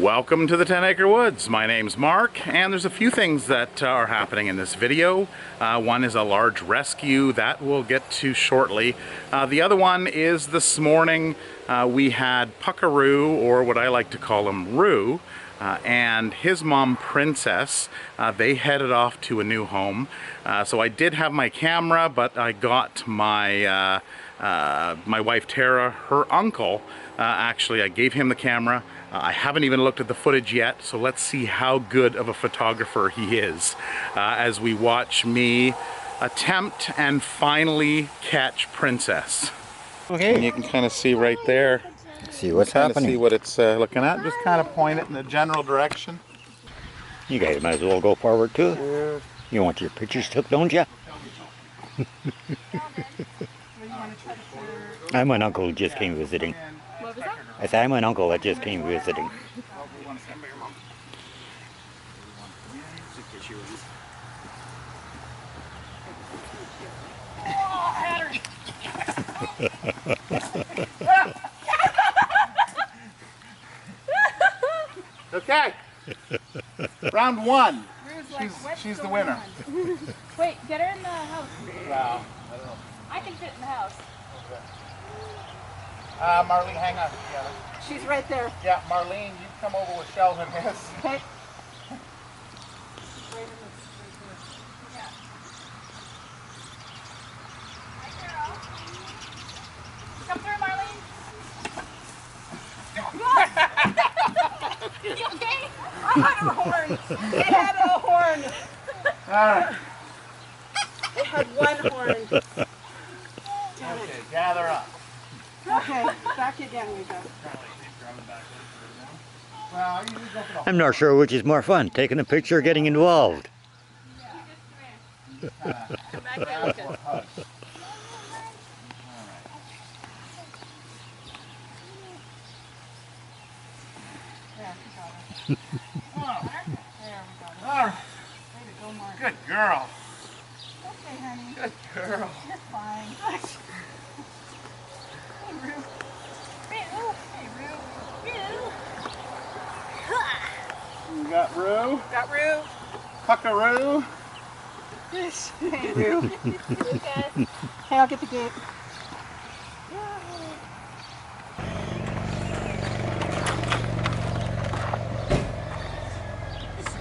Welcome to the 10 Acre Woods. My name's Mark, and there's a few things that are happening in this video. One is a large rescue that we'll get to shortly. The other one is this morning we had Puckaroo, or what I like to call him, Roo, and his mom, Princess. They headed off to a new home. So I did have my camera, but I got my my wife Tara, her uncle, actually I gave him the camera. I haven't even looked at the footage yet, so let's see how good of a photographer he is as we watch me attempt and finally catch Princess. Okay, and you can kind of see right there. See what's happening. See what it's looking at. Just kind of point it in the general direction. You guys might as well go forward too. Yeah. You want your pictures took, don't you? I'm an uncle who just came visiting. What was that? I said I'm an uncle that just came visiting. Okay. Round one. Like, she's the winner. Wait, get her in the house. Wow. I don't know. I can fit in the house. Marlene, hang on together. She's right there. Yeah, Marlene, you come over with Sheldon. Okay. Come through, Marlene. You okay? I had a horn. It had a horn. All right. It had one horn. Okay, gather up. Okay, back again we go. I'm not sure which is more fun, taking a picture or getting involved. Come back down. Good girl. Okay, honey. Good girl. You're fine. Hey, Roo. Roo. Hey, Roo. Roo. You got Roo. Got Roo. Puckaroo. Yes. Hey, Roo. Okay. Hey, I'll get the gate.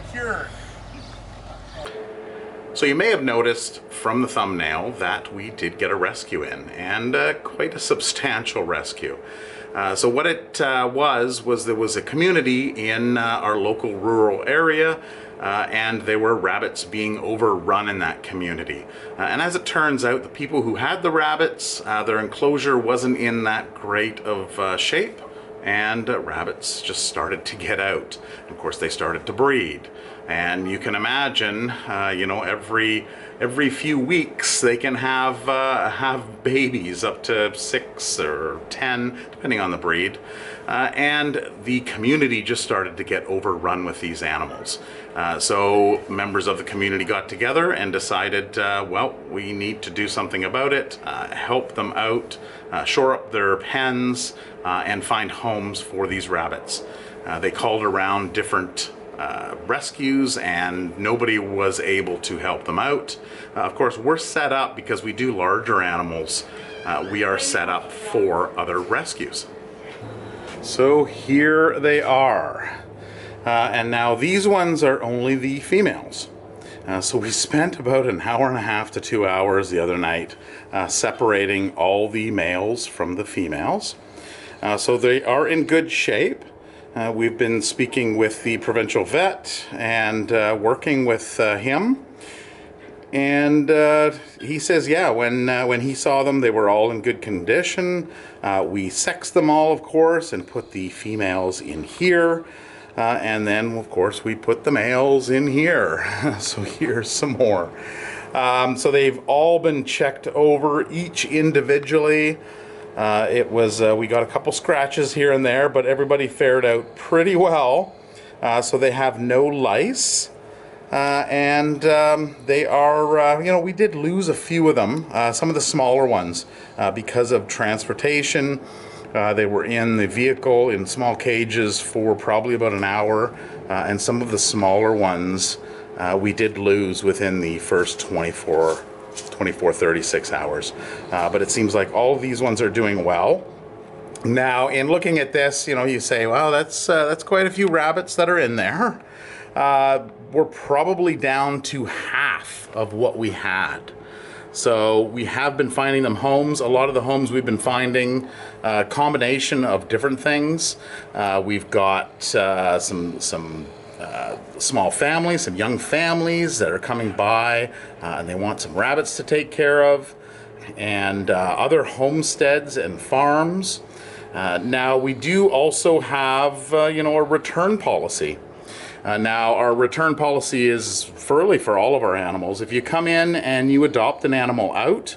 Secured. So you may have noticed from the thumbnail that we did get a rescue in, and quite a substantial rescue. So what it was there was a community in our local rural area, and there were rabbits being overrun in that community. And as it turns out, the people who had the rabbits, their enclosure wasn't in that great of shape, and rabbits just started to get out. Of course, they started to breed. And you can imagine, you know, every few weeks they can have babies up to 6 or 10, depending on the breed. And the community just started to get overrun with these animals. So members of the community got together and decided, well, we need to do something about it, help them out, shore up their pens, and find homes for these rabbits. They called around different rescues, and nobody was able to help them out. Of course, we're set up because we do larger animals. We are set up for other rescues. So here they are. And now these ones are only the females. So we spent about an hour and a half to 2 hours the other night separating all the males from the females. So they are in good shape. We've been speaking with the provincial vet and working with him. And he says, yeah, when he saw them, they were all in good condition. We sexed them all, of course, and put the females in here. And then, of course, we put the males in here. So here's some more. So they've all been checked over, each individually. We got a couple scratches here and there, but everybody fared out pretty well. So they have no lice. And they are, you know, we did lose a few of them, some of the smaller ones, because of transportation. They were in the vehicle in small cages for probably about an hour, and some of the smaller ones we did lose within the first 36 hours. But it seems like all of these ones are doing well. Now, in looking at this, you know, you say, well, that's quite a few rabbits that are in there. We're probably down to half of what we had. So we have been finding them homes. A lot of the homes we've been finding a combination of different things. We've got some small families, some young families that are coming by, and they want some rabbits to take care of, and other homesteads and farms. Now we do also have, you know, a return policy. Now our return policy is really for all of our animals. If you come in and you adopt an animal out,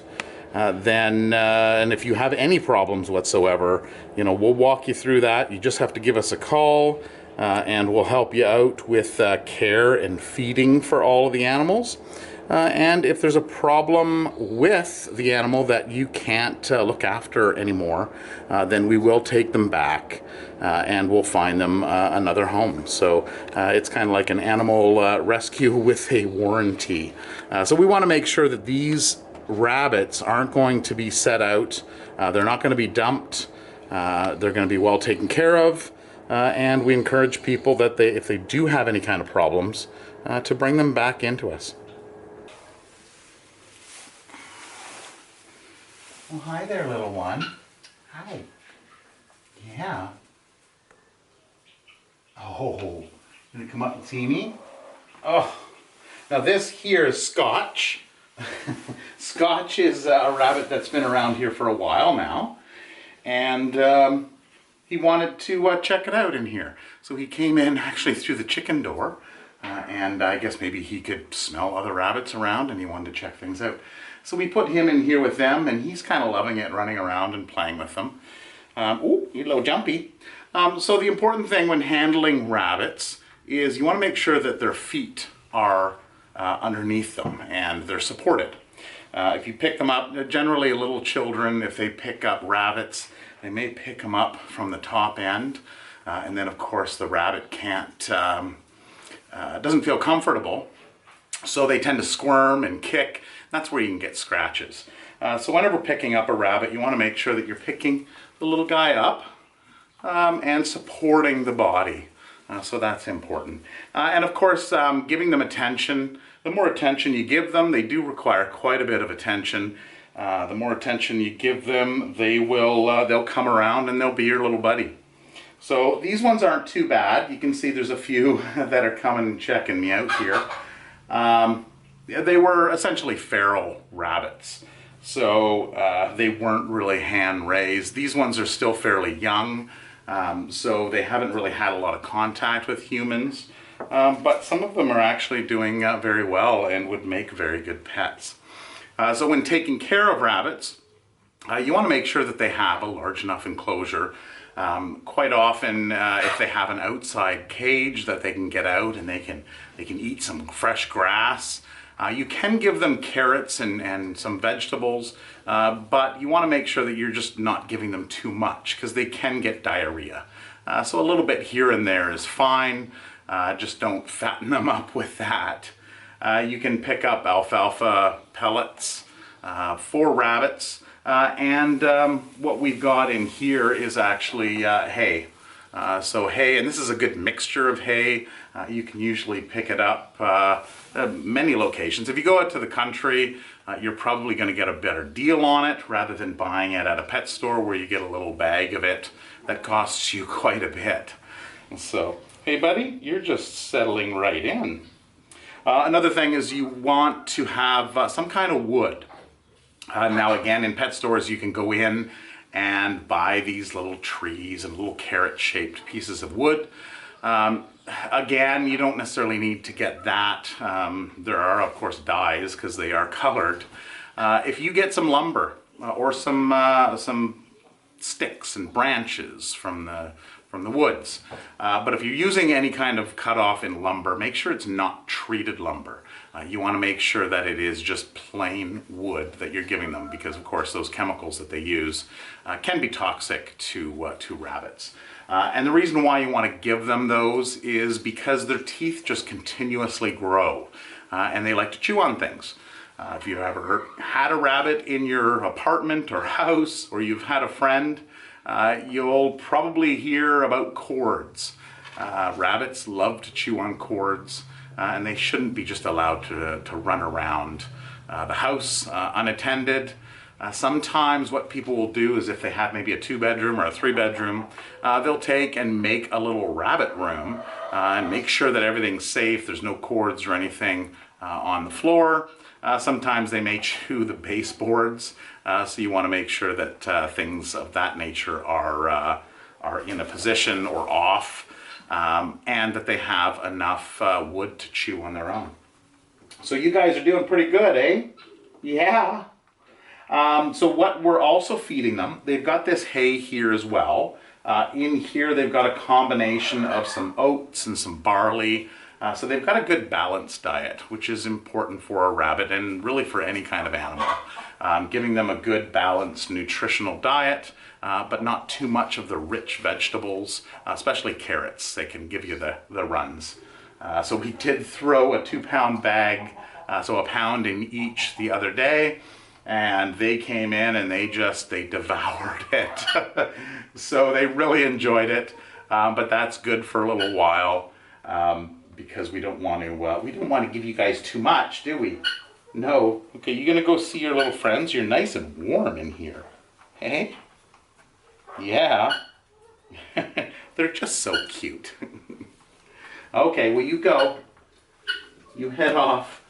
then and if you have any problems whatsoever, you know, we'll walk you through that. You just have to give us a call, and we'll help you out with care and feeding for all of the animals. And if there's a problem with the animal that you can't look after anymore, then we will take them back and we'll find them another home. So it's kind of like an animal rescue with a warranty. So we want to make sure that these rabbits aren't going to be set out. They're not going to be dumped. They're going to be well taken care of. And we encourage people that if they do have any kind of problems, to bring them back into us. Well, hi there, little one. Hi. Yeah. Oh, you gonna come up and see me? Oh, now this here is Scotch. Scotch is a rabbit that's been around here for a while now, and he wanted to check it out in here. So he came in actually through the chicken door, and I guess maybe he could smell other rabbits around and he wanted to check things out. So we put him in here with them, and he's kind of loving it, running around and playing with them. Oh, you're a little jumpy. So the important thing when handling rabbits is you want to make sure that their feet are underneath them and they're supported. If you pick them up, generally little children, if they pick up rabbits, they may pick them up from the top end, and then of course the rabbit doesn't feel comfortable, so they tend to squirm and kick. That's where you can get scratches. So whenever picking up a rabbit, you want to make sure that you're picking the little guy up and supporting the body. So that's important. And of course, giving them attention. The more attention you give them, they do require quite a bit of attention. The more attention you give them, they'll come around and they'll be your little buddy. So these ones aren't too bad. You can see there's a few that are coming and checking me out here. They were essentially feral rabbits, so they weren't really hand-raised. These ones are still fairly young, so they haven't really had a lot of contact with humans, but some of them are actually doing very well and would make very good pets. So when taking care of rabbits, you want to make sure that they have a large enough enclosure. Quite often, if they have an outside cage that they can get out and they can eat some fresh grass. You can give them carrots and some vegetables, but you want to make sure that you're just not giving them too much because they can get diarrhea. So a little bit here and there is fine, just don't fatten them up with that. You can pick up alfalfa pellets for rabbits, and what we've got in here is actually hay. So hay, and this is a good mixture of hay. You can usually pick it up many locations. If you go out to the country, you're probably going to get a better deal on it rather than buying it at a pet store where you get a little bag of it that costs you quite a bit. So, hey buddy, you're just settling right in. Another thing is you want to have some kind of wood. Now again, in pet stores you can go in and buy these little trees and little carrot-shaped pieces of wood. Again, you don't necessarily need to get that. There are, of course, dyes because they are colored. If you get some lumber or some sticks and branches from the woods, but if you're using any kind of cut-off in lumber, make sure it's not treated lumber. You want to make sure that it is just plain wood that you're giving them, because of course those chemicals that they use can be toxic to rabbits. And the reason why you want to give them those is because their teeth just continuously grow and they like to chew on things. If you've ever had a rabbit in your apartment or house, or you've had a friend, you'll probably hear about cords. Rabbits love to chew on cords, and they shouldn't be just allowed to run around the house unattended. Sometimes what people will do is, if they have maybe a 2-bedroom or a 3-bedroom, they'll take and make a little rabbit room and make sure that everything's safe, there's no cords or anything on the floor. Sometimes they may chew the baseboards, so you want to make sure that things of that nature are in a position or off, and that they have enough wood to chew on their own. So you guys are doing pretty good, eh? Yeah. So what we're also feeding them, they've got this hay here as well. In here they've got a combination of some oats and some barley. So they've got a good balanced diet, which is important for a rabbit and really for any kind of animal. Giving them a good balanced nutritional diet, but not too much of the rich vegetables, especially carrots. They can give you the runs. So we did throw a 2-pound bag, so a pound in each the other day, and they came in and they devoured it. So they really enjoyed it, but that's good for a little while. Because we don't want to give you guys too much, do we? No. Okay, you gonna go see your little friends? You're nice and warm in here. Hey? Yeah. They're just so cute. Okay, well you go. You head off.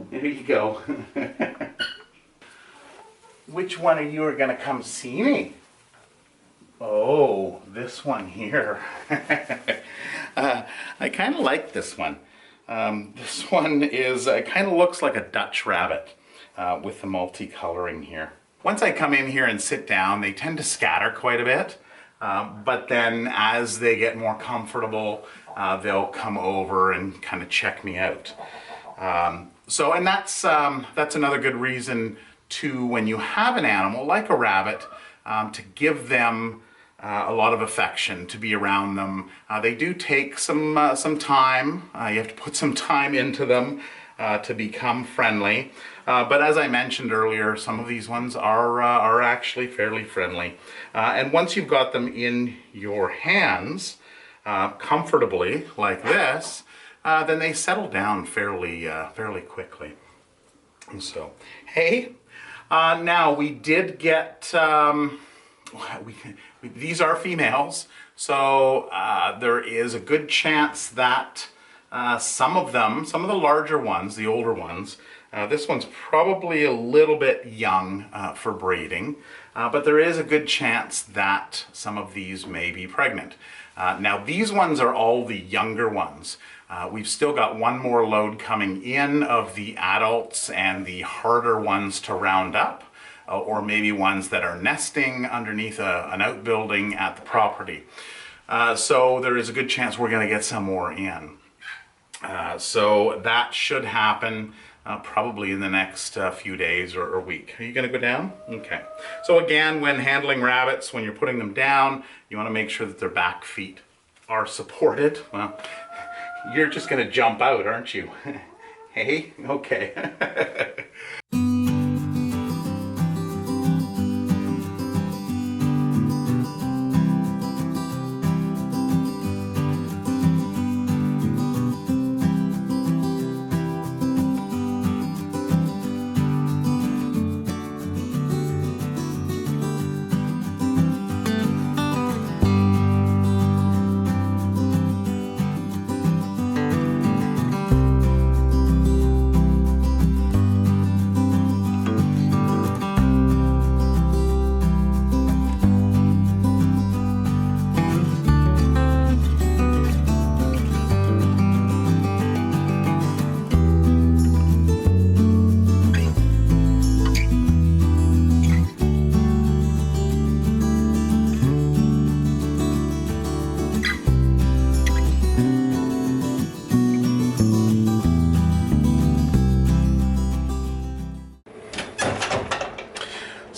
There you go. Which one of you are gonna come see me? Oh, this one here. I kind of like this one. This one is kind of looks like a Dutch rabbit with the multicoloring here. Once I come in here and sit down, they tend to scatter quite a bit. But then as they get more comfortable, they'll come over and kind of check me out. And that's another good reason too, when you have an animal like a rabbit, to give them a lot of affection, to be around them. They do take some time. You have to put some time into them to become friendly. But as I mentioned earlier, some of these ones are actually fairly friendly. And once you've got them in your hands comfortably like this, then they settle down fairly quickly. And so, hey, now we did get. These are females, so there is a good chance that some of the larger ones, the older ones, this one's probably a little bit young for breeding, but there is a good chance that some of these may be pregnant. Now these ones are all the younger ones. We've still got one more load coming in of the adults and the harder ones to round up. Or maybe ones that are nesting underneath an outbuilding at the property. So there is a good chance we're going to get some more in. So that should happen probably in the next few days or week. Are you going to go down? Okay. So again, when handling rabbits, when you're putting them down, you want to make sure that their back feet are supported. Well, you're just going to jump out, aren't you? Hey? Okay.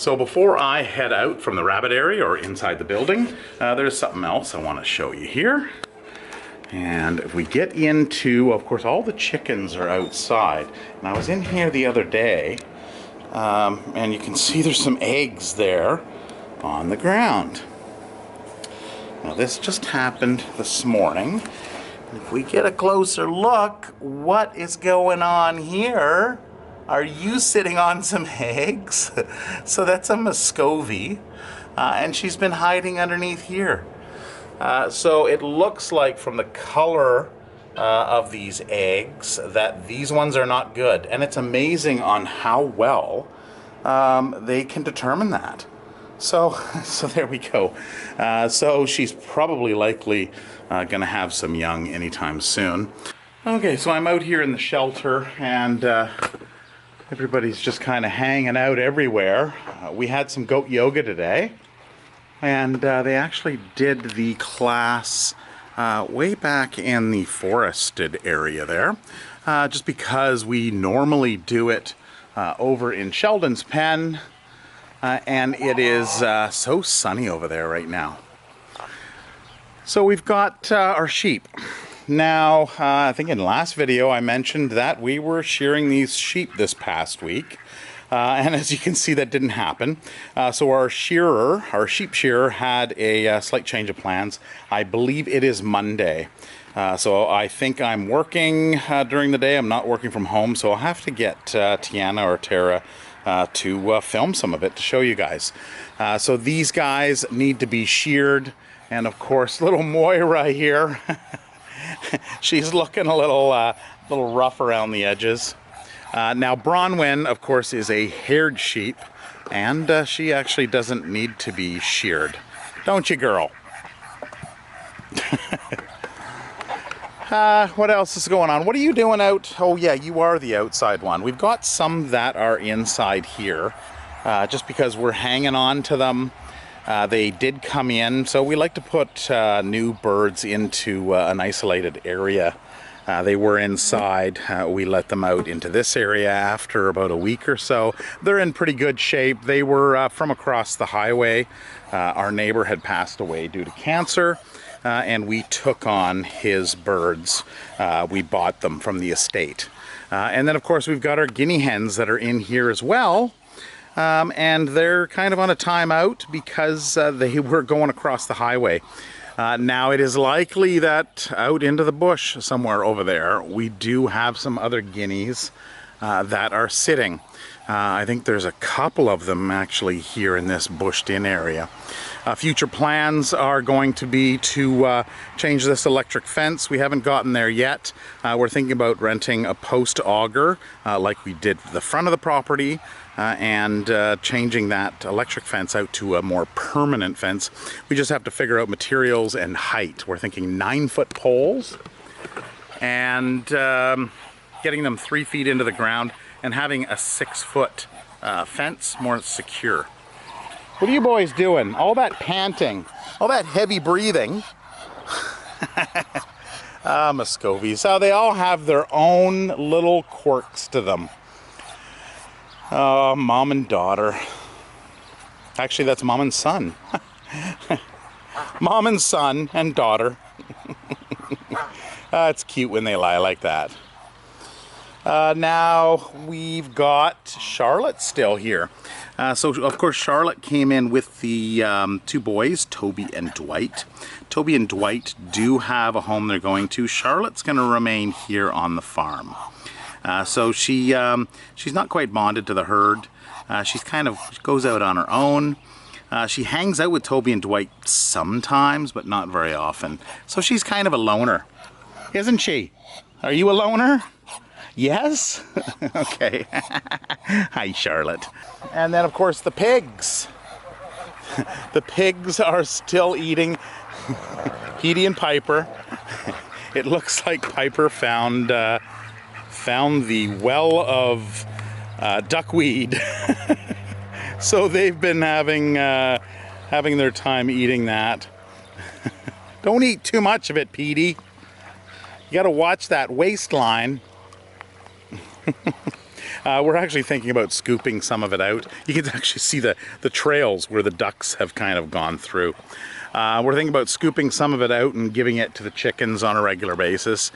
So before I head out from the rabbit area or inside the building, there's something else I want to show you here. And if we get into, of course, all the chickens are outside. And I was in here the other day, and you can see there's some eggs there on the ground. Now this just happened this morning. And if we get a closer look, what is going on here? Are you sitting on some eggs? So that's a Muscovy, and she's been hiding underneath here. So it looks like from the color of these eggs that these ones are not good. And it's amazing on how well they can determine that. So there we go. So she's probably likely going to have some young anytime soon. Okay, so I'm out here in the shelter, and everybody's just kind of hanging out everywhere. We had some goat yoga today. And they actually did the class way back in the forested area there, just because we normally do it over in Sheldon's pen, and it is so sunny over there right now. So we've got our sheep. Now, I think in the last video I mentioned that we were shearing these sheep this past week. And as you can see, that didn't happen. So our sheep shearer, had a slight change of plans. I believe it is Monday. So I think I'm working during the day. I'm not working from home, so I'll have to get Tiana or Tara to film some of it to show you guys. So these guys need to be sheared. And of course, little Moira here, she's looking a little rough around the edges. Now Bronwyn, of course, is a haired sheep, and she actually doesn't need to be sheared. Don't you, girl? What else is going on? What are you doing out? Oh yeah, you are the outside one. We've got some that are inside here, just because we're hanging on to them. They did come in, so we like to put new birds into an isolated area. They were inside. We let them out into this area after about a week or so. They're in pretty good shape. They were from across the highway. Our neighbor had passed away due to cancer, and we took on his birds. We bought them from the estate. And then, of course, we've got our guinea hens that are in here as well. And they're kind of on a timeout because they were going across the highway. Now it is likely that out into the bush somewhere over there, we do have some other guineas that are sitting. I think there's a couple of them actually here in this bushed in area. Future plans are going to be to change this electric fence. We haven't gotten there yet. We're thinking about renting a post auger like we did the front of the property, and changing that electric fence out to a more permanent fence. We just have to figure out materials and height. We're thinking 9-foot poles, and getting them 3 feet into the ground, and having a 6-foot fence, more secure. What are you boys doing? All that panting, all that heavy breathing. Muscovies. So they all have their own little quirks to them. Mom and daughter. Actually, that's mom and son. Mom and son and daughter. It's cute when they lie like that. Now we've got Charlotte still here. So of course Charlotte came in with the 2 boys, Toby and Dwight. Toby and Dwight do have a home they're going to. Charlotte's going to remain here on the farm. So she's not quite bonded to the herd. She goes out on her own. She hangs out with Toby and Dwight sometimes, but not very often. So she's kind of a loner, isn't she? Are you a loner? Yes? Okay. Hi, Charlotte. And then, of course, the pigs. The pigs are still eating Petey and Piper. It looks like Piper found the well of duckweed. So they've been having their time eating that. Don't eat too much of it, Petey. You gotta watch that waistline. We're actually thinking about scooping some of it out. You can actually see the trails where the ducks have kind of gone through. We're thinking about scooping some of it out and giving it to the chickens on a regular basis,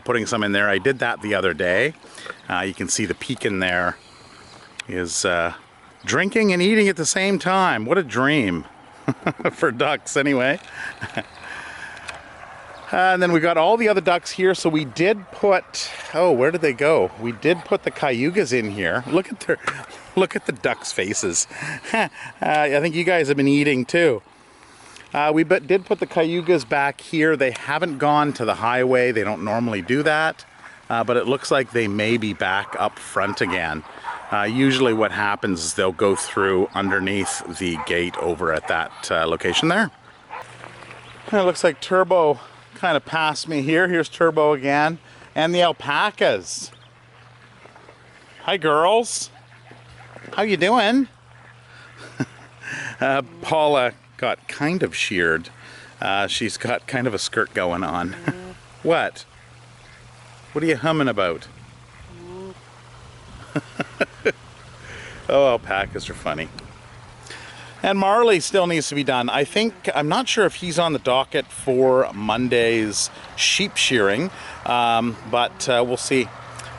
putting some in there. I did that the other day. You can see the pekin there is drinking and eating at the same time. What a dream for ducks anyway. And then we got all the other ducks here, so we did put, oh, where did they go? We did put the cayugas in here. Look at the ducks' faces. I think you guys have been eating too. We did put the cayugas back here. They haven't gone to the highway. They don't normally do that, but it looks like they may be back up front again. Usually what happens is they'll go through underneath the gate over at that location there. And it looks like Turbo kind of passed me here. Here's Turbo again. And the alpacas. Hi, girls. How you doing? Paula got kind of sheared. She's got kind of a skirt going on. What? What are you humming about? Oh, alpacas are funny. And Marley still needs to be done. I'm not sure if he's on the docket for Monday's sheep shearing, but we'll see.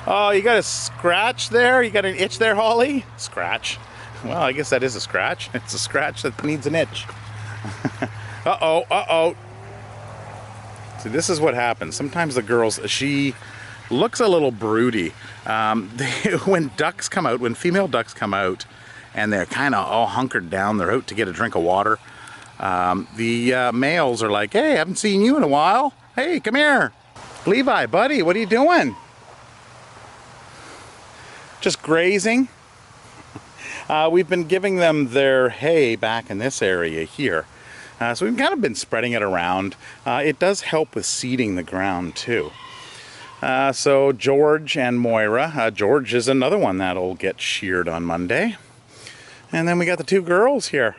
Oh, you got a scratch there? You got an itch there, Holly? Scratch. Well, I guess that is a scratch. It's a scratch that needs an itch. Uh-oh, uh-oh. See, this is what happens. Sometimes the girls, she looks a little broody. When ducks come out, when female ducks come out, and they're kind of all hunkered down, they're out to get a drink of water, the males are like, hey, I haven't seen you in a while. Hey, come here. Levi, buddy, what are you doing? Just grazing. We've been giving them their hay back in this area here. So we've kind of been spreading it around. It does help with seeding the ground too. So George and Moira. George is another one that'll get sheared on Monday. And then we got the two girls here,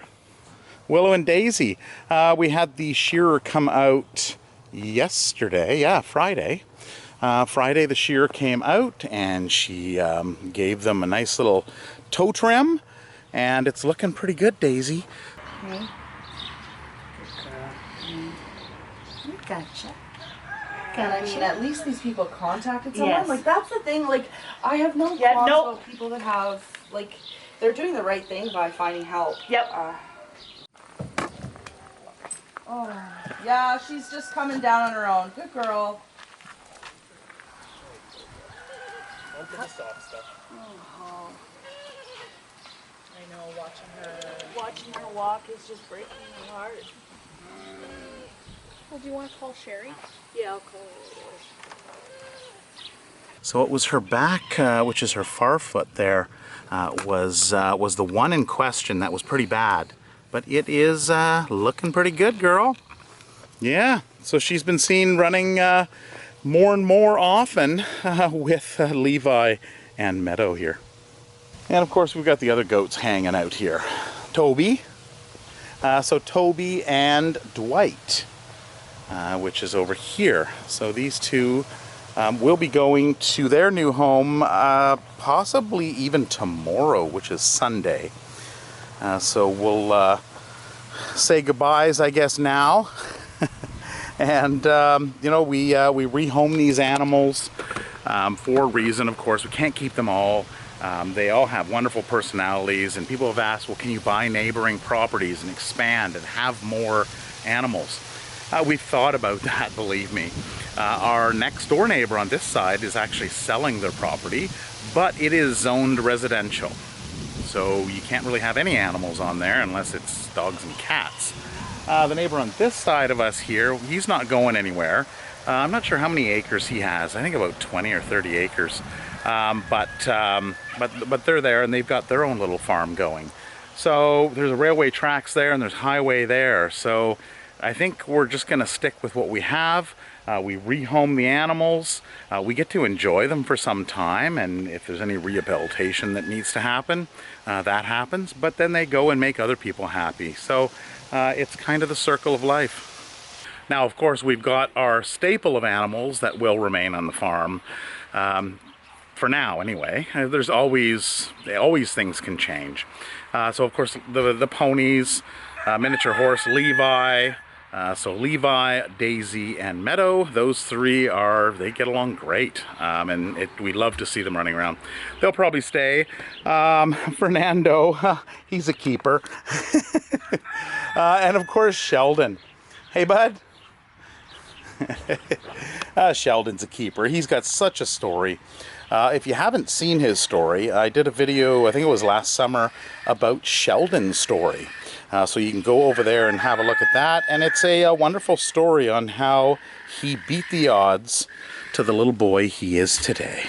Willow and Daisy. We had the shearer come out yesterday, yeah, Friday. Friday the shearer came out and she gave them a nice little toe trim, and it's looking pretty good, Daisy. Okay. Gotcha. And I mean, at least these people contacted someone. Yes. Like, that's the thing. Like, I have no Yeah, qualms nope. about people that have, like, they're doing the right thing by finding help. Yep. Oh, yeah, she's just coming down on her own. Good girl. Oh. I know, watching her walk is just breaking my heart. Well, do you want to call Sherry? Yeah, I'll call her. So it was her back, which is her far foot there, was the one in question that was pretty bad. But it is looking pretty good, girl. Yeah, so she's been seen running more and more often with Levi and Meadow here. And of course we've got the other goats hanging out here. Toby. So Toby and Dwight, which is over here. So these two will be going to their new home possibly even tomorrow, which is Sunday. So we'll say goodbyes, I guess, now. And you know, we rehome these animals for a reason. Of course, we can't keep them all. They all have wonderful personalities, and people have asked, well, can you buy neighboring properties and expand and have more animals? We've thought about that, believe me. Our next door neighbor on this side is actually selling their property, but it is zoned residential. So you can't really have any animals on there unless it's dogs and cats. The neighbor on this side of us here, he's not going anywhere. I'm not sure how many acres he has. I think about 20 or 30 acres. But they're there, and they've got their own little farm going. So there's a railway tracks there, and there's highway there. So I think we're just going to stick with what we have. We rehome the animals. We get to enjoy them for some time, and if there's any rehabilitation that needs to happen, that happens. But then they go and make other people happy. So it's kind of the circle of life. Now, of course, we've got our staple of animals that will remain on the farm. for now anyway. There's always things can change. So of course the ponies, miniature horse Levi. So Levi, Daisy, and Meadow, those three they get along great, and we love to see them running around. They'll probably stay. Fernando, he's a keeper. And of course Sheldon. Hey bud. Sheldon's a keeper. He's got such a story. If you haven't seen his story, I did a video, I think it was last summer, about Sheldon's story. So you can go over there and have a look at that. And it's a wonderful story on how he beat the odds to the little boy he is today.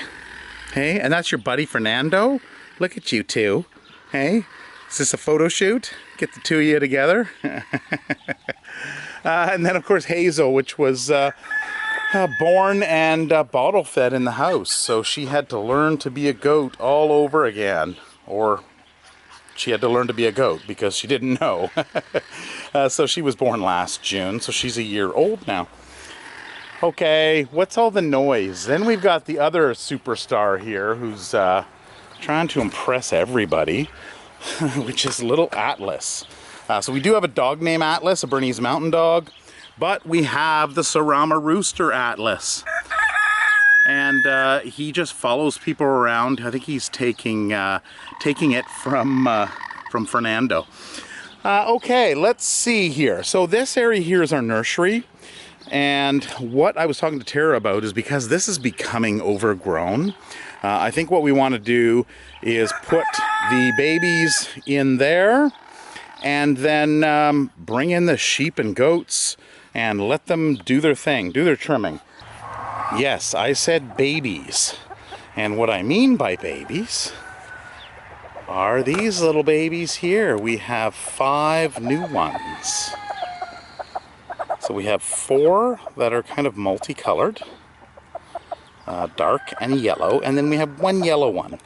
Hey, and that's your buddy Fernando. Look at you two. Hey, is this a photo shoot? Get the two of you together. And then of course Hazel, which was born and bottle fed in the house. So she had to learn to be a goat all over again. Or she had to learn to be a goat because she didn't know. So she was born last June, so she's a year old now. Okay, what's all the noise? Then we've got the other superstar here who's trying to impress everybody, which is little Atlas. So we do have a dog named Atlas, a Bernese Mountain Dog, but we have the Sarama Rooster Atlas. And he just follows people around. I think he's taking it from Fernando. Okay, let's see here. So this area here is our nursery. And what I was talking to Tara about is because this is becoming overgrown, I think what we want to do is put the babies in there and then bring in the sheep and goats and let them do their thing, do their trimming. Yes, I said babies. And what I mean by babies are these little babies here. We have 5 new ones. So we have 4 that are kind of multicolored, dark and yellow, and then we have 1 yellow one.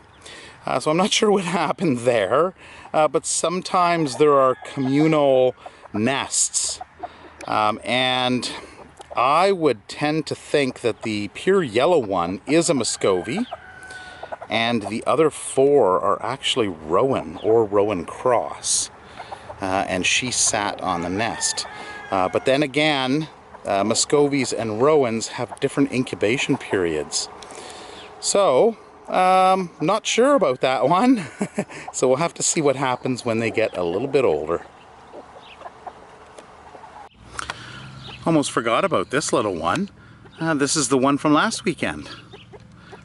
So I'm not sure what happened there, but sometimes there are communal nests. And I would tend to think that the pure yellow one is a Muscovy, and the other 4 are actually Rowan or Rowan Cross, and she sat on the nest. But then again, Muscovies and Rowans have different incubation periods. So, not sure about that one. So we'll have to see what happens when they get a little bit older. Almost forgot about this little one. This is the one from last weekend.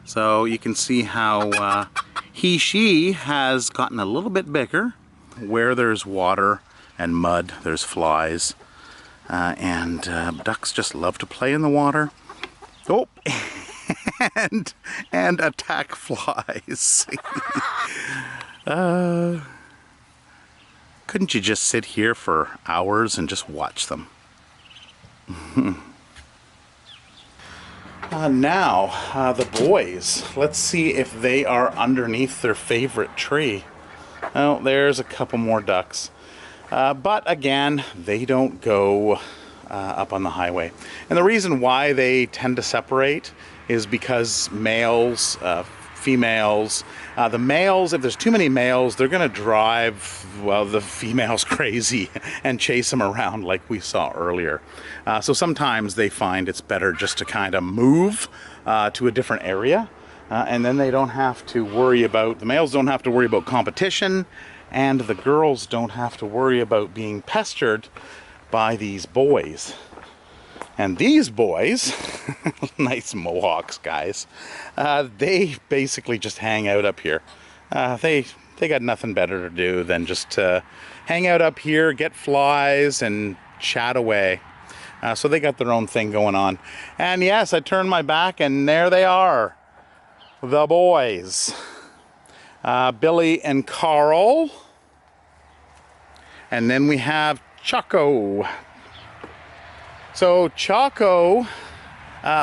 So you can see how she has gotten a little bit bigger. Where there's water and mud, there's flies. And ducks just love to play in the water. Oh, and attack flies. Couldn't you just sit here for hours and just watch them? Now, the boys. Let's see if they are underneath their favorite tree. Oh, there's a couple more ducks. But again, they don't go up on the highway. And the reason why they tend to separate is because males, females, the males, if there's too many males, they're going to drive, well, the females crazy and chase them around like we saw earlier. So sometimes they find it's better just to kind of move to a different area. And then they don't have to worry about, the males don't have to worry about competition, and the girls don't have to worry about being pestered by these boys. And these boys, nice mohawks guys, they basically just hang out up here. They got nothing better to do than just hang out up here, get flies, and chat away. So they got their own thing going on. And yes, I turned my back and there they are, the boys. Billy and Carl. And then we have Choco. So Choco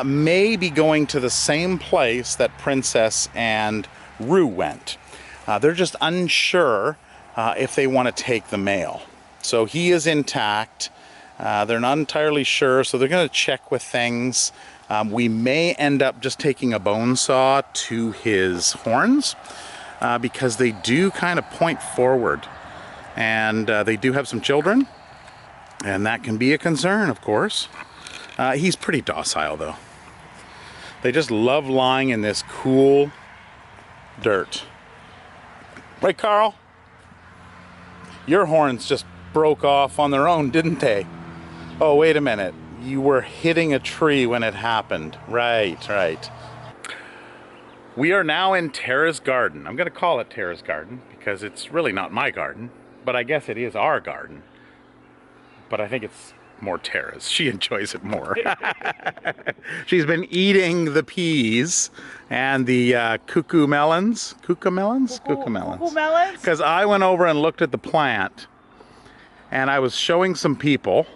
may be going to the same place that Princess and Rue went. They're just unsure if they want to take the male. So he is intact. They're not entirely sure, so they're going to check with things. We may end up just taking a bone saw to his horns because they do kind of point forward, and they do have some children, and that can be a concern, of course. He's pretty docile, though. They just love lying in this cool dirt. Right, Carl? Your horns just broke off on their own, didn't they? Oh, wait a minute. You were hitting a tree when it happened. Right, right. We are now in Tara's garden. I'm going to call it Tara's garden because it's really not my garden, but I guess it is our garden. But I think it's more Tara's. She enjoys it more. She's been eating the peas and the cuckoo melons. Cuckoo melons? Cuckoo melons. Cuckoo melons? Because I went over and looked at the plant, and I was showing some people,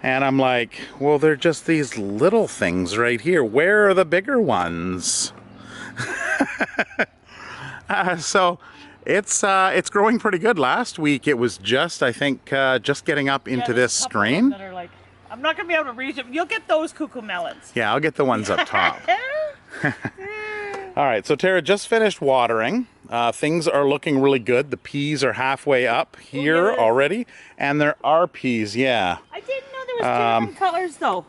and I'm like, well, they're just these little things right here. Where are the bigger ones? So it's growing pretty good. Last week it was just, I think, just getting up into this stream. That are like, I'm not going to be able to reach them. You'll get those cuckoo melons. Yeah, I'll get the ones up top. All right, so Tara just finished watering. Things are looking really good. The peas are halfway up here already, and there are peas, yeah. I didn't know there was different colors though.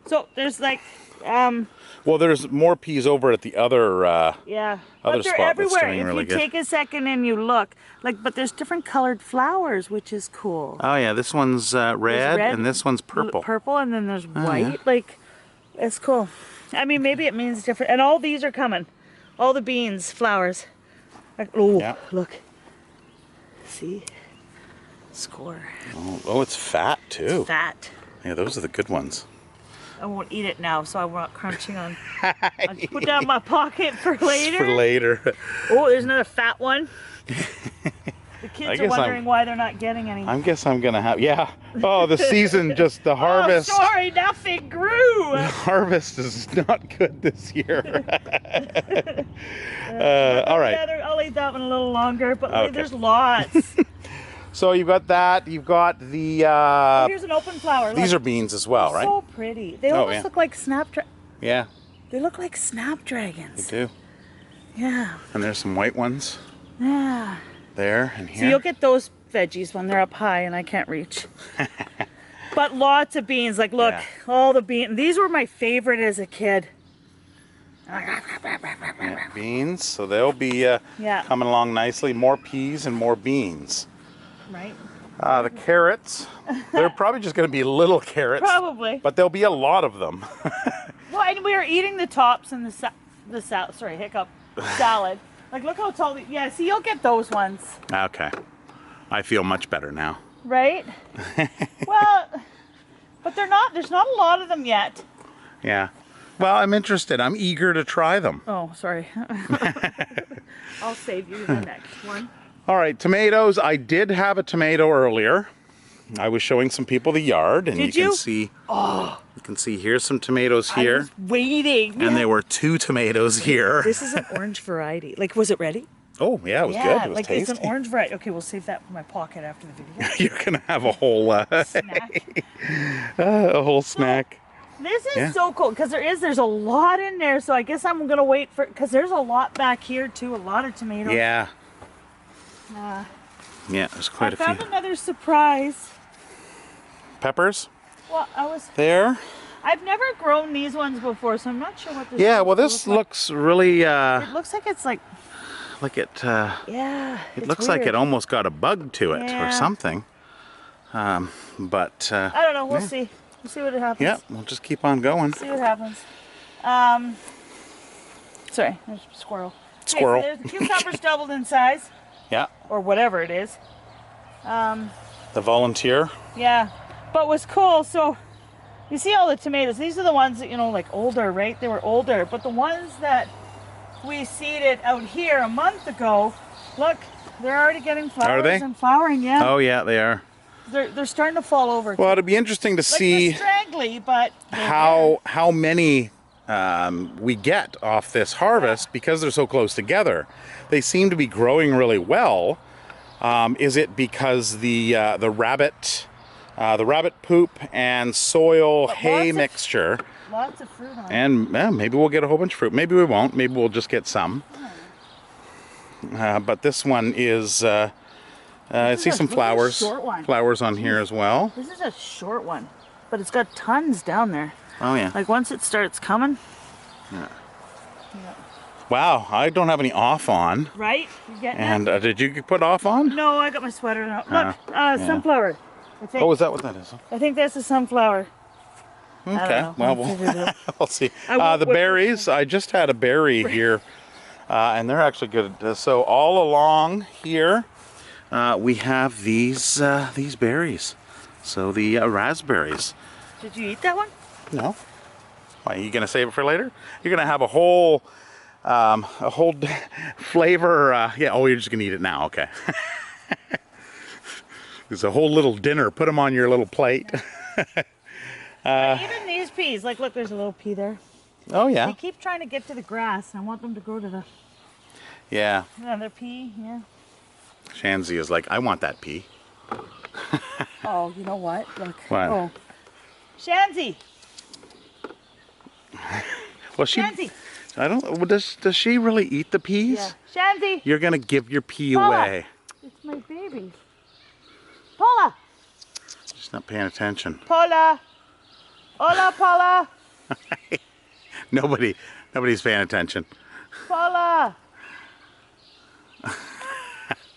So there's like, well, there's more peas over at the other yeah, other but they're spot that's everywhere. doing If really you good. take a second and you look, like, but there's different colored flowers, which is cool. Oh yeah, this one's red and this one's purple. Purple, and then there's white. yeah. Like, it's cool. I mean, maybe it means different. And all these are coming. All the beans, flowers. Like, oh, Yeah. look. See? Score. Oh, it's fat too. Fat. Yeah, those are the good ones. I won't eat it now, so I'm not crunching on. I'll just put that in my pocket for later. For later. Oh, there's another fat one. The kids are wondering why they're not getting any. I guess I'm gonna have, yeah. Oh, the season, just the harvest. Oh, sorry, nothing grew. The harvest is not good this year. All right. I'll eat that one a little longer, but Okay. there's lots. So you've got that. You've got the. Oh, here's an open flower. These Look. are beans as well, right? So pretty. They Oh, almost yeah. look like Yeah, They look like they snapdragons. do. Yeah. And there's some white ones Yeah. there and So here. you'll get those veggies when they're up high and I can't reach. But lots of beans. Like, look, Yeah. all the beans. These were my favorite as a kid. Yeah, beans, so they'll be Yeah. coming along nicely. More peas and more beans. Right? The carrots, they're probably just going to be little carrots. Probably. But there'll be a lot of them. Well, and we were eating the tops and the salad. Like, look how tall. Yeah, see, you'll get those ones. Okay. I feel much better now. Right? Well, but there's not a lot of them yet. Yeah. Well, I'm interested. I'm eager to try them. Oh, sorry. I'll save you the next one. All right, tomatoes. I did have a tomato earlier. I was showing some people the yard, and Did you you? can see. Oh. You can see here's some tomatoes I here, was waiting. and there were 2 tomatoes here. This is an orange variety. Like, was it ready? Oh yeah, it was good. It was like tasty. it's an orange variety. Okay, we'll save that for my pocket after the video. You're gonna have a whole Snack. a whole snack. This is Yeah. so cool because there's a lot in there. So I guess I'm gonna wait for because there's a lot back here too. A lot of tomatoes. Yeah. Uh, Yeah, there's I quite a few. found another surprise. Peppers Well, there. I've never grown these ones before, so I'm not sure what this. Yeah, is well, gonna this look looks really like. It looks like it's like yeah. It it's looks like weird. it almost got a bug to it or Yeah. something. But I don't know. We'll see. We'll see what happens. yeah, we'll just keep on going. See what happens. Sorry, there's a squirrel. Squirrel. Okay, so there's the cucumbers doubled in size, Yeah, or whatever it is. the volunteer. Yeah, but what's cool, so you see all the tomatoes. These are the ones that, like older, right? They were older, but the ones that we seeded out here a month ago, look, they're already getting flowers Are they? and flowering. Yeah, Oh yeah, they are. they're starting to fall over. Well, it'll be interesting to like see they're straggly, but they're how many we get off this harvest because they're so close together. They seem to be growing really well. Is it because the rabbit the rabbit poop and soil But hay lots of- mixture. Lots of fruit on it. And maybe we'll get a whole bunch of fruit. Maybe we won't. Maybe we'll just get some. But this one is, I see some flowers. Short one. Flowers on here as well. This is a short one, but it's got tons down there. Oh yeah. Like once it starts coming. Yeah. Wow, I don't have any off on. Right? You getting And it? did you put off on? No, I got my sweater on. Look, yeah. sunflower. I think. Oh, is that what that is? I think that's a sunflower. I don't Okay, know. well, We'll figure it out. we'll see. I won't The whip berries, I just had a berry here, and they're actually good. So all along here, we have these berries. So the raspberries. Did you eat that one? No. Why, are you going to save it for later? You're going to have a whole flavor. Yeah, oh, you're just going to eat it now. Okay. There's a whole little dinner. Put them on your little plate. Even these peas, like look, there's a little pea there. Oh, yeah. They keep trying to get to the grass. I want them to go to the Yeah. another pea. Yeah. Shanzi is like, I want that pea. Oh, you know what? Look. What? Oh, Shanzi. Well, she. Shanzi. I don't. Does she really eat the peas? Yeah. Shanzi. You're gonna give your pea Paula. away. It's my baby. Paula. She's not paying attention. Paula. Hola, Paula. Nobody's paying attention. Paula.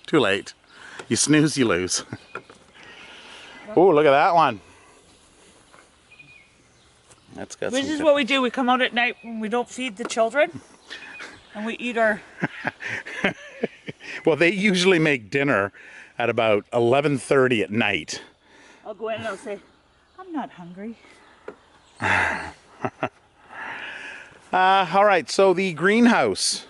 Too late. You snooze, you lose. Oh, look at that one. That's got This some is good- what we do. We come out at night when we don't feed the children, and we eat our. Well, they usually make dinner at about 11:30 at night. I'll go in and I'll say, "I'm not hungry." All right, so the greenhouse.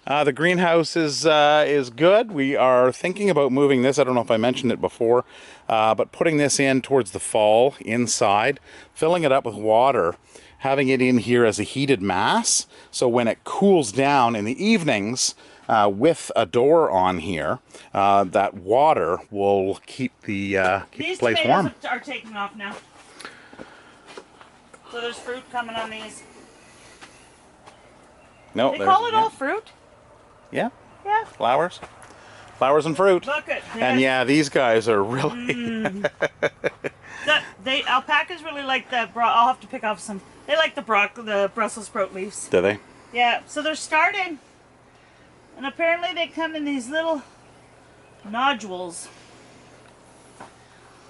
The greenhouse is good. We are thinking about moving this. I don't know if I mentioned it before, but putting this in towards the fall inside, filling it up with water, having it in here as a heated mass. So when it cools down in the evenings, with a door on here, that water will keep the These place tomatoes warm. are taking off now. So there's fruit coming on these. No, They there's- call it yeah. all fruit? Yeah, Yeah. flowers and fruit. Look at And yeah, these guys are really. Alpacas really like the I'll have to pick off some. They like the Brussels sprout leaves. Do they? Yeah, so they're starting. And apparently they come in these little nodules.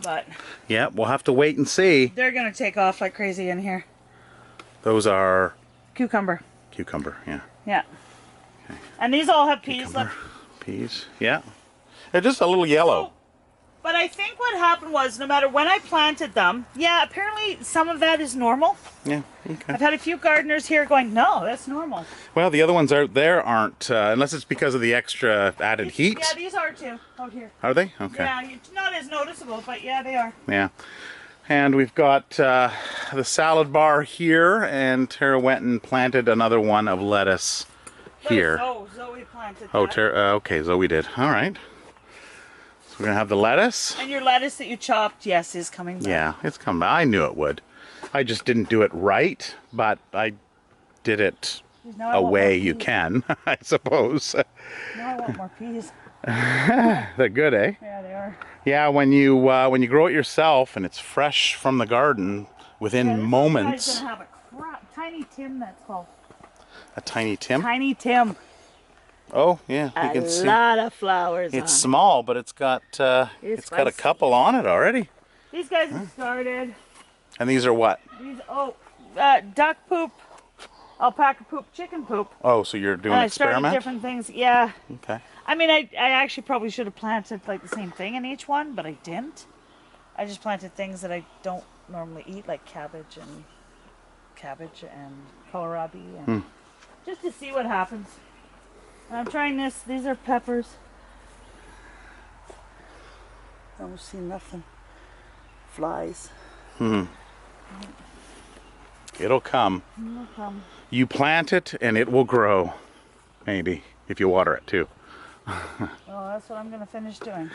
But Yeah, we'll have to wait and see. they're going to take off like crazy in here. Those are Cucumber. cucumber, yeah. Yeah. And these all have peas. Cucumber, Look. peas, yeah. They're just a little yellow. But I think what happened was no matter when I planted them, yeah, apparently some of that is normal. Yeah, okay. I've had a few gardeners here going, no, that's normal. Well, the other ones out there aren't, unless it's because of the extra added heat. Yeah, these are too out here. Are they? Okay. Yeah, it's not as noticeable, but yeah, they are. Yeah. And we've got the salad bar here, and Tara went and planted another one of lettuce here. Oh, Zoe planted Oh, that. Tara, okay, Zoe did. All right. So we're going to have the lettuce. And your lettuce that you chopped, yes, is coming back. Yeah, it's coming. I knew it would. I just didn't do it right, but I did it Now I a want way more you peas. can, I suppose. Now I want more peas. They're good, eh? Yeah, they are. Yeah, when you grow it yourself and it's fresh from the garden within Yeah, this moments. guy's gonna have a tiny Tim, that's called. A tiny Tim. Tiny Tim. Oh yeah, you A can see. lot of flowers It's on small, but it's got It's got a spicy. couple on it already. it. These guys have started. And these are what? These duck poop, alpaca poop, chicken poop. Oh, so you're doing And an I started experiment? different things. Yeah. Okay. I mean, I actually probably should have planted like the same thing in each one, but I didn't. I just planted things that I don't normally eat, like cabbage and kohlrabi, and just to see what happens. And I'm trying this. These are peppers. Don't see nothing. Flies. It'll come. No problem. You plant it and it will grow. Maybe if you water it too. Well, that's what I'm gonna finish doing.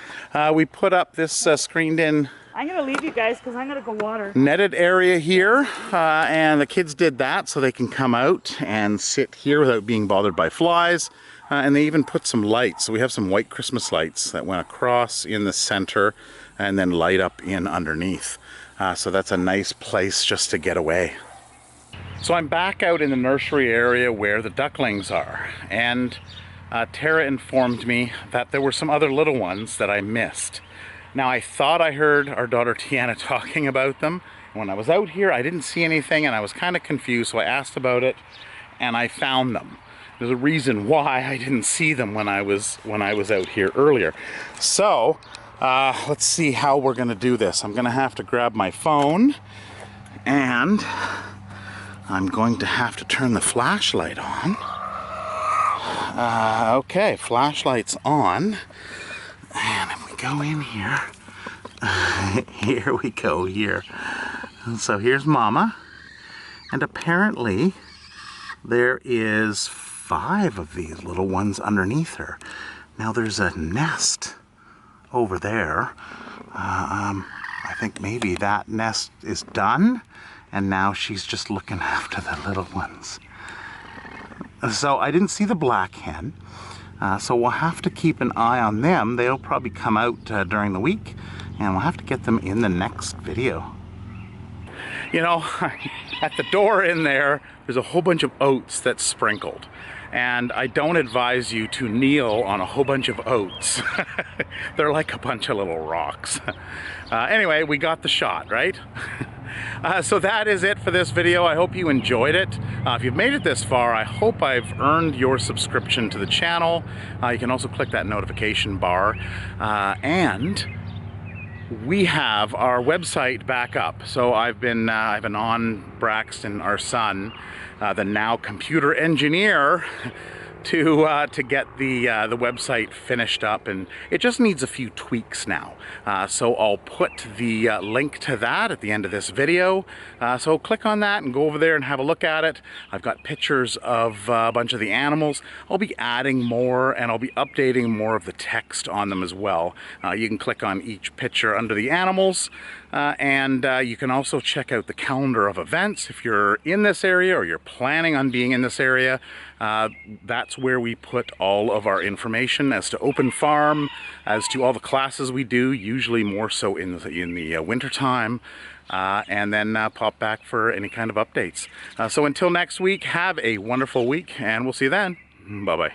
We put up this screened-in I'm gonna leave you guys because I'm gonna go water. Netted area here, and the kids did that so they can come out and sit here without being bothered by flies. And they even put some lights. So we have some white Christmas lights that went across in the center and then light up in underneath. So that's a nice place just to get away. So I'm back out in the nursery area where the ducklings are, and Tara informed me that there were some other little ones that I missed. Now, I thought I heard our daughter Tiana talking about them. When I was out here, I didn't see anything and I was kind of confused, so I asked about it and I found them. There's a reason why I didn't see them when I was out here earlier. So, let's see how we're gonna do this. I'm gonna have to grab my phone and I'm going to have to turn the flashlight on. Okay, flashlight's on. And if we go in here, here we go here. So here's Mama. And apparently there is 5 of these little ones underneath her. Now there's a nest over there. I think maybe that nest is done. And now she's just looking after the little ones. So I didn't see the black hen. So we'll have to keep an eye on them. They'll probably come out during the week, and we'll have to get them in the next video. You know, at the door in there's a whole bunch of oats that's sprinkled. And I don't advise you to kneel on a whole bunch of oats. They're like a bunch of little rocks. Anyway, we got the shot, right? So that is it for this video. I hope you enjoyed it. If you've made it this far, I hope I've earned your subscription to the channel. You can also click that notification bar. And we have our website back up. So I've been on Braxton, our son, the now computer engineer, to get the website finished up, and it just needs a few tweaks now. So I'll put the link to that at the end of this video. So click on that and go over there and have a look at it. I've got pictures of a bunch of the animals. I'll be adding more, and I'll be updating more of the text on them as well. You can click on each picture under the animals, and you can also check out the calendar of events if you're in this area or you're planning on being in this area. That's where we put all of our information as to open farm, as to all the classes we do, usually more so in the winter time, and then pop back for any kind of updates. So until next week, have a wonderful week, and we'll see you then. Bye-bye.